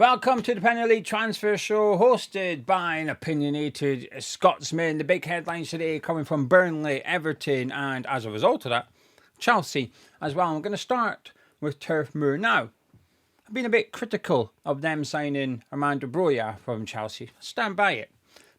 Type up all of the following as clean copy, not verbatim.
Welcome to the Premier League Transfer Show, hosted by an opinionated Scotsman. The big headlines today coming from Burnley, Everton, and as a result of that, Chelsea as well. I'm going to start with Turf Moor. Now, I've been a bit critical of them signing Martin Dúbravka from Chelsea. Stand by it.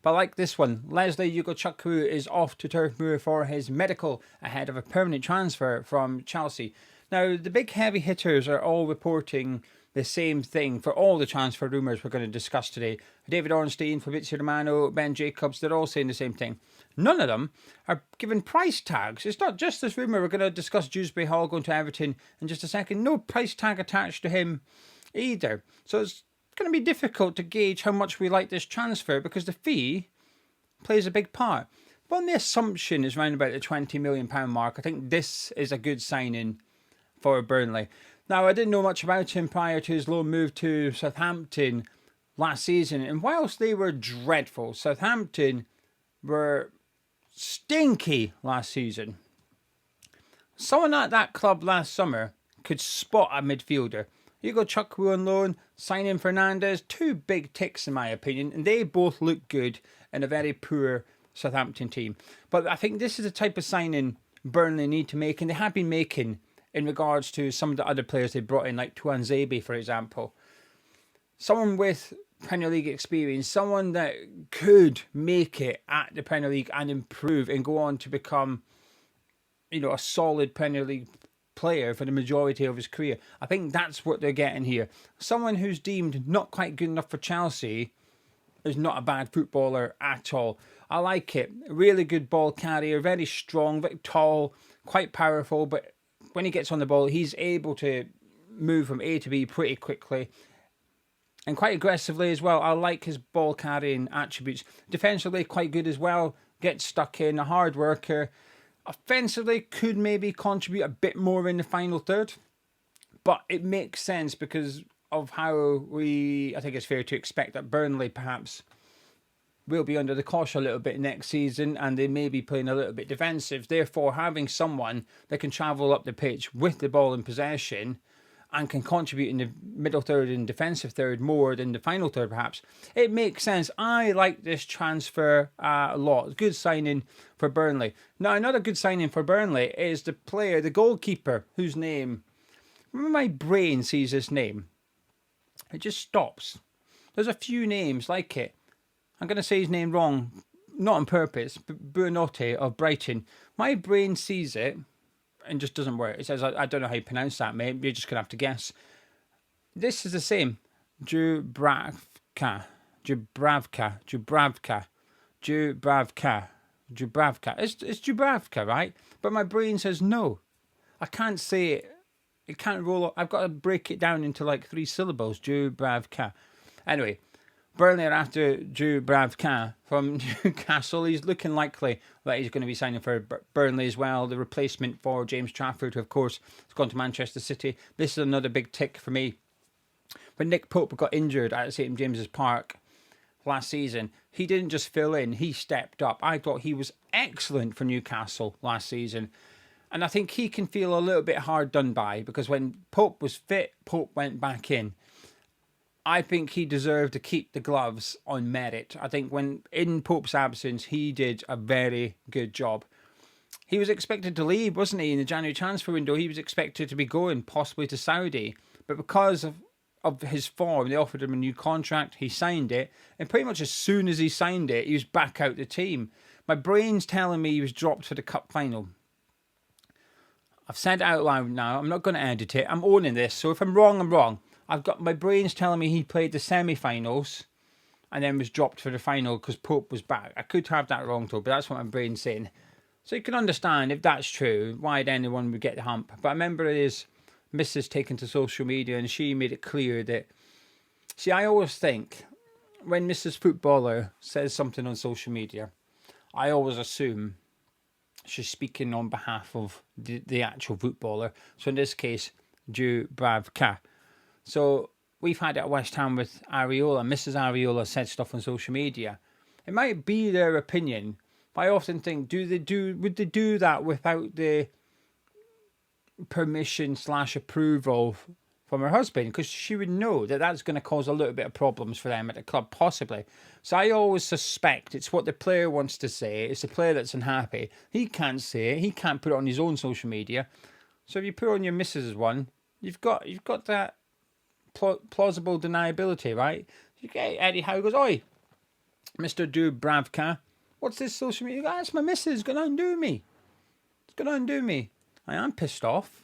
But like this one, Lesley Ugochukwu is off to Turf Moor for his medical ahead of a permanent transfer from Chelsea. Now, the big heavy hitters are all reporting the same thing for all the transfer rumours we're going to discuss today. David Ornstein, Fabrizio Romano, Ben Jacobs, they're all saying the same thing. None of them are given price tags. It's not just this rumour. We're going to discuss Dewsbury-Hall going to Everton in just a second. No price tag attached to him either. So it's going to be difficult to gauge how much we like this transfer because the fee plays a big part. But on the assumption is around about the £20 million mark, I think this is a good signing for Burnley. Now, I didn't know much about him prior to his loan move to Southampton last season. And whilst they were dreadful, Southampton were stinky last season. Someone at that club last summer could spot a midfielder. Ugochukwu on loan, signing Fernandes, two big ticks in my opinion. And they both look good in a very poor Southampton team. But I think this is the type of signing Burnley need to make. And they have been making in regards to some of the other players they brought in, like Tuanzebe, for example. Someone with Premier League experience, someone that could make it at the Premier League and improve and go on to become, a solid Premier League player for the majority of his career. I think that's what they're getting here. Someone who's deemed not quite good enough for Chelsea is not a bad footballer at all. I like it. Really good ball carrier, very strong, very tall, quite powerful, but when he gets on the ball, he's able to move from A to B pretty quickly and quite aggressively as well. I like his ball carrying attributes. Defensively, quite good as well. Gets stuck in, a hard worker. Offensively, could maybe contribute a bit more in the final third. But it makes sense because of how I think it's fair to expect that Burnley perhaps will be under the cosh a little bit next season and they may be playing a little bit defensive. Therefore, having someone that can travel up the pitch with the ball in possession and can contribute in the middle third and defensive third more than the final third perhaps, it makes sense. I like this transfer a lot. Good signing for Burnley. Now, another good signing for Burnley is the goalkeeper, whose name, when my brain sees this name, it just stops. There's a few names like it. I'm going to say his name wrong, not on purpose, but Buonanotte of Brighton. My brain sees it and just doesn't work. It says, I don't know how you pronounce that, mate. You're just going to have to guess. This is the same. Dbravka. It's Dbravka, right? But my brain says no. I can't say it. It can't roll up. I've got to break it down into like 3 syllables. Dbravka. Anyway. Burnley are after Dbravka from Newcastle. He's looking likely that he's going to be signing for Burnley as well. The replacement for James Trafford, who of course has gone to Manchester City. This is another big tick for me. When Nick Pope got injured at St James's Park last season, he didn't just fill in, he stepped up. I thought he was excellent for Newcastle last season. And I think he can feel a little bit hard done by because when Pope was fit, Pope went back in. I think he deserved to keep the gloves on merit. I think when in Pope's absence, he did a very good job. He was expected to leave, wasn't he, in the January transfer window? He was expected to be going possibly to Saudi. But because of his form, they offered him a new contract. He signed it. And pretty much as soon as he signed it, he was back out the team. My brain's telling me he was dropped for the cup final. I've said it out loud now. I'm not going to edit it. I'm owning this. So if I'm wrong, I'm wrong. I've got my brain's telling me he played the semi-finals and then was dropped for the final because Pope was back. I could have that wrong though, but that's what my brain's saying. So you can understand if that's true, why anyone would get the hump. But I remember his missus taken to social media and she made it clear that... See, I always think when Mrs. Footballer says something on social media, I always assume she's speaking on behalf of the actual footballer. So in this case, Dbravka. So we've had it at West Ham with Areola. Mrs. Areola said stuff on social media. It might be their opinion, but I often think, would they do that without the permission / approval from her husband, because she would know that that's going to cause a little bit of problems for them at the club, possibly. So I always suspect it's what the player wants to say. It's the player that's unhappy. He can't say it. He can't put it on his own social media. So if you put on your missus' one, you've got that plausible deniability, right? You get Eddie Howe goes, "Oi, Mr. Dúbravka, what's this social media?" You go, "That's my missus. It's going to undo me. It's going to undo me. I am pissed off.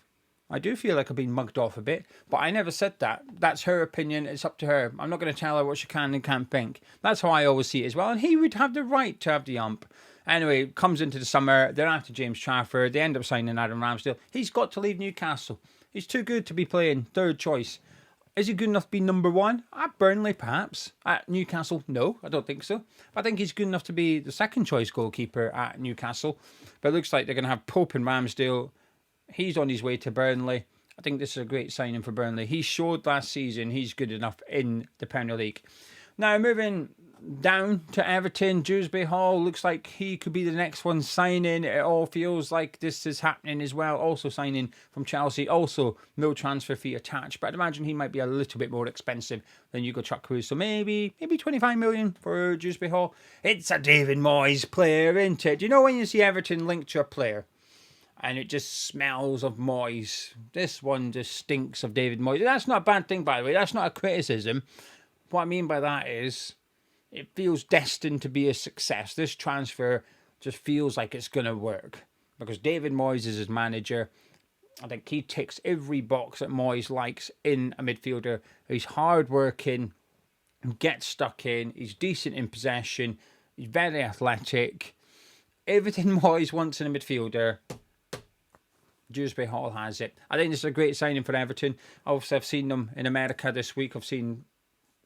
I do feel like I've been mugged off a bit, but I never said that. That's her opinion. It's up to her. I'm not going to tell her what she can and can't think." That's how I always see it as well. And he would have the right to have the ump. Anyway, comes into the summer. They're after James Trafford. They end up signing Adam Ramsdale. He's got to leave Newcastle. He's too good to be playing third choice. Is he good enough to be number one? At Burnley, perhaps. At Newcastle, no, I don't think so. I think he's good enough to be the second choice goalkeeper at Newcastle. But it looks like they're going to have Pope and Ramsdale. He's on his way to Burnley. I think this is a great signing for Burnley. He showed last season he's good enough in the Premier League. Now, moving down to Everton, Dewsbury-Hall looks like he could be the next one signing. It all feels like this is happening as well. Also signing from Chelsea. Also, no transfer fee attached. But I'd imagine he might be a little bit more expensive than Ugochukwu. So maybe 25 million for Dewsbury-Hall. It's a David Moyes player, isn't it? Do you know when you see Everton linked to a player and it just smells of Moyes? This one just stinks of David Moyes. That's not a bad thing, by the way. That's not a criticism. What I mean by that is it feels destined to be a success. This transfer just feels like it's going to work because David Moyes is his manager. I think he ticks every box that Moyes likes in a midfielder. He's hard-working, gets stuck in, he's decent in possession, he's very athletic. Everything Moyes wants in a midfielder, Dewsbury-Hall has it. I think this is a great signing for Everton. Obviously, I've seen them in America this week. I've seen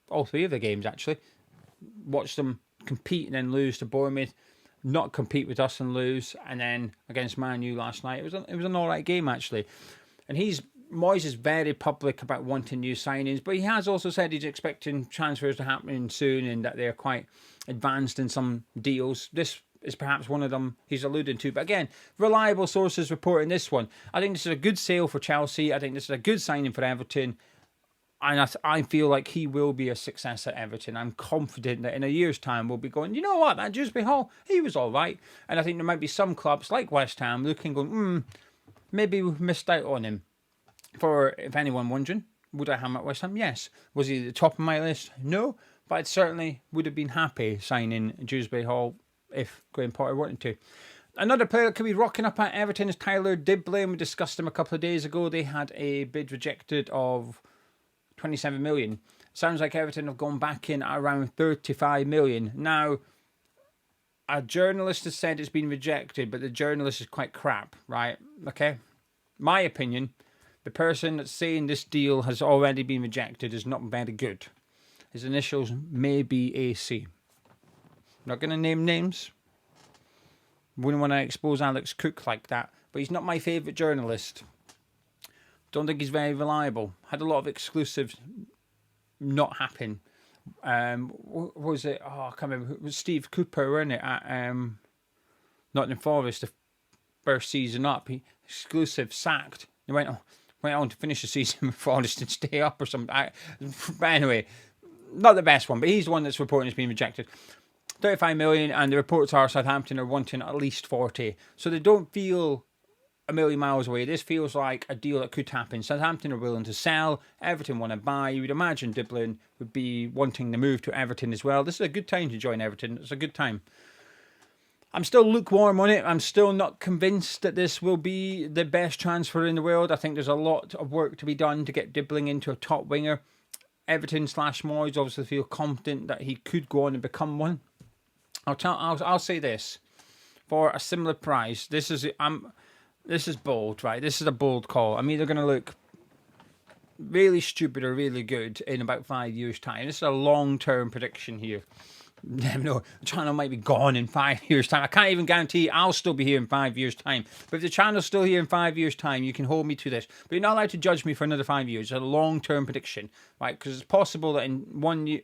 all three of the games, actually. Watched them compete and then lose to Bournemouth, not compete with us and lose, and then against Man U last night. It was an all right game, actually. And Moyes is very public about wanting new signings, but he has also said he's expecting transfers to happen soon and that they're quite advanced in some deals. This is perhaps one of them he's alluding to. But again, reliable sources reporting this one. I think this is a good sale for Chelsea. I think this is a good signing for Everton. And I feel like he will be a success at Everton. I'm confident that in a year's time we'll be going, you know what, that Dewsbury-Hall, he was all right. And I think there might be some clubs like West Ham looking, going, maybe we've missed out on him. For, if anyone wondering, would I have him at West Ham? Yes. Was he at the top of my list? No. But I certainly would have been happy signing Dewsbury-Hall if Graham Potter wanted to. Another player that could be rocking up at Everton is Tyler Dibling. We discussed him a couple of days ago. They had a bid rejected of 27 million. Sounds like Everton have gone back in at around 35 million. Now, a journalist has said it's been rejected, but the journalist is quite crap, right? Okay? My opinion, the person that's saying this deal has already been rejected is not very good. His initials may be AC. Not going to name names. Wouldn't want to expose Alex Cook like that, but he's not my favourite journalist. Don't think he's very reliable. Had a lot of exclusives not happen. What was it? Oh, I can't remember. It was Steve Cooper, wasn't it? At Nottingham Forest, the first season up. He exclusive sacked. He went on to finish the season with Forest and stay up or something. But anyway, not the best one, but he's the one that's reporting it's been rejected. 35 million, and the reports are Southampton are wanting at least 40. So they don't feel a million miles away. This feels like a deal that could happen. Southampton are willing to sell. Everton want to buy. You would imagine Dibling would be wanting to move to Everton as well. This is a good time to join Everton. It's a good time. I'm still lukewarm on it. I'm still not convinced that this will be the best transfer in the world. I think there's a lot of work to be done to get Dibling into a top winger. Everton / Moyes obviously feel confident that he could go on and become one. I'll say this. For a similar price, this is bold, right? This is a bold call. I'm either going to look really stupid or really good in about 5 years' time. This is a long-term prediction here. No, the channel might be gone in 5 years' time. I can't even guarantee I'll still be here in 5 years' time. But if the channel's still here in 5 years' time, you can hold me to this. But you're not allowed to judge me for another 5 years. It's a long-term prediction, right? Because it's possible that in 1 year...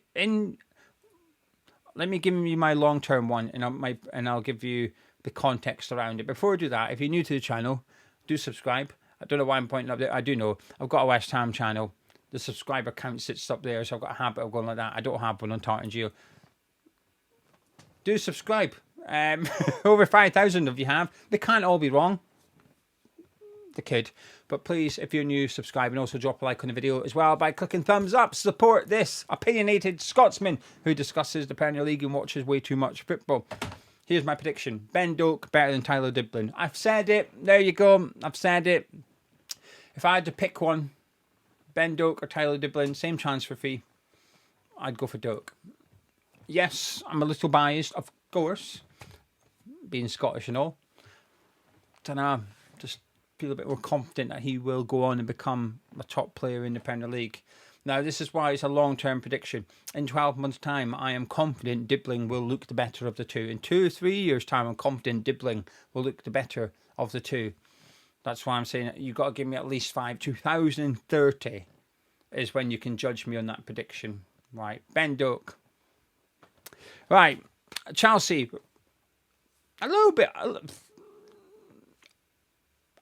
Let me give you my long-term one, and I'll give you the context around it. Before I do that, if you're new to the channel, do subscribe. I don't know why I'm pointing up there. I do know. I've got a West Ham channel. the subscriber count sits up there, so I've got a habit of going like that. I don't have one on Tartan Geo. Do subscribe. Over 5,000 of you have. They can't all be wrong. They could. But please, if you're new, subscribe and also drop a like on the video as well by clicking thumbs up. Support this opinionated Scotsman who discusses the Premier League and watches way too much football. Here's my prediction. Ben Doak better than Tyler Dibling. I've said it. There you go. I've said it. If I had to pick one, Ben Doak or Tyler Dibling, same transfer fee, I'd go for Doak. Yes, I'm a little biased, of course, being Scottish and all. Don't know, just feel a bit more confident that he will go on and become a top player in the Premier League. Now, this is why it's a long-term prediction. In 12 months' time, I am confident Dibling will look the better of the two. In 2 or 3 years' time, I'm confident Dibling will look the better of the two. That's why I'm saying you've got to give me at least 5. 2030 is when you can judge me on that prediction. Right, Ben Doak. Right, Chelsea. A little bit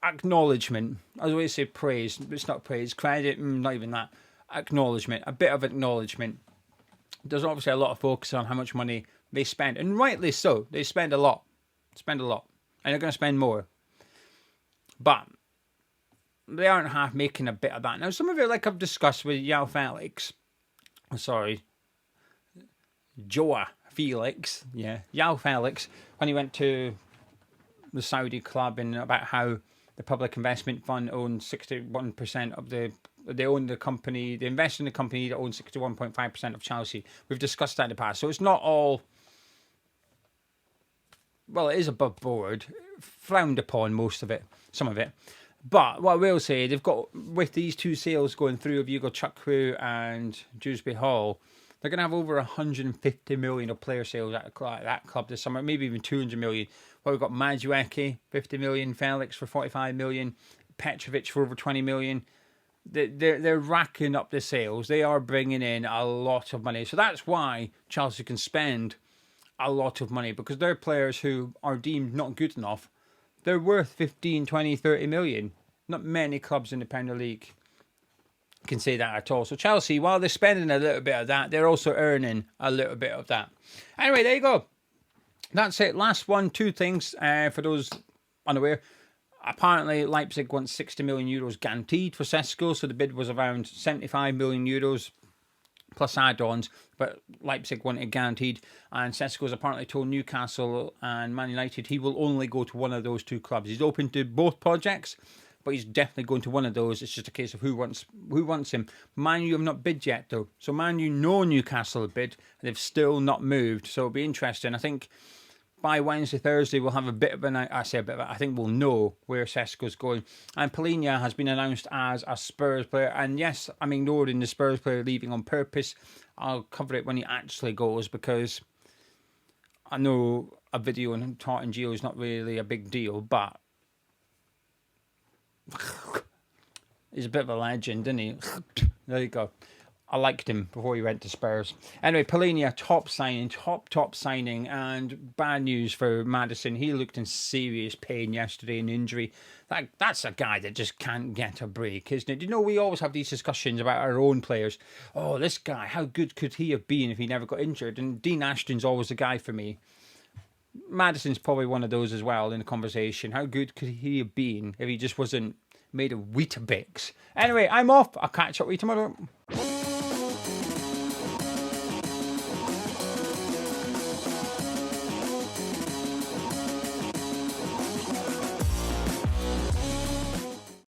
acknowledgement. I always say praise. It's not praise. Credit, not even that. Acknowledgement. A bit of acknowledgement. There's obviously a lot of focus on how much money they spend, and rightly so. They spend a lot. And they're going to spend more. But they aren't half making a bit of that. Now, some of it, like I've discussed with Joao Felix. Joao Felix. Yeah, Joao Felix. When he went to the Saudi club, and about how the Public Investment Fund owns 61% of they own the company, they invest in the company that owns 61.5% of Chelsea. We've discussed that in the past. So it's not all, well, it is above board, frowned upon most of it, some of it. But what I will say, they've got, with these two sales going through of Ugochukwu and Dewsbury-Hall, they're going to have over 150 million of player sales at that club this summer, maybe even 200 million. Well, we've got Madueke, 50 million, Felix for 45 million, Petrovic for over 20 million. They're racking up the sales. They are bringing in a lot of money. So that's why Chelsea can spend a lot of money, because they're players who are deemed not good enough. They're worth 15, 20, 30 million. Not many clubs in the Premier League can say that at all. So Chelsea, while they're spending a little bit of that, they're also earning a little bit of that. Anyway, there you go. That's it. Last one, 2 things for those unaware. Apparently, Leipzig wants 60 million euros guaranteed for Sesko, so the bid was around 75 million euros plus add-ons, but Leipzig wanted guaranteed, and Sesko's apparently told Newcastle and Man United he will only go to one of those 2 clubs. He's open to both projects, but he's definitely going to one of those. It's just a case of who wants him. Man U have not bid yet, though. So Man U know Newcastle have bid, and they've still not moved. So it'll be interesting. I think by Wednesday, Thursday, we'll have a bit of an... I think we'll know where Sesko's going. And Palhinha has been announced as a Spurs player. And yes, I'm ignoring the Spurs player leaving on purpose. I'll cover it when he actually goes, because I know a video on Tartan Geo is not really a big deal, but he's a bit of a legend, isn't he? There you go. I liked him before he went to Spurs. Anyway, Palhinha, top signing, and bad news for Maddison. He looked in serious pain yesterday, an injury. That's a guy that just can't get a break, isn't it? You know, we always have these discussions about our own players. Oh, this guy, how good could he have been if he never got injured? And Dean Ashton's always the guy for me. Maddison's probably one of those as well in the conversation. How good could he have been if he just wasn't made of Weetabix? Anyway, I'm off. I'll catch up with you tomorrow.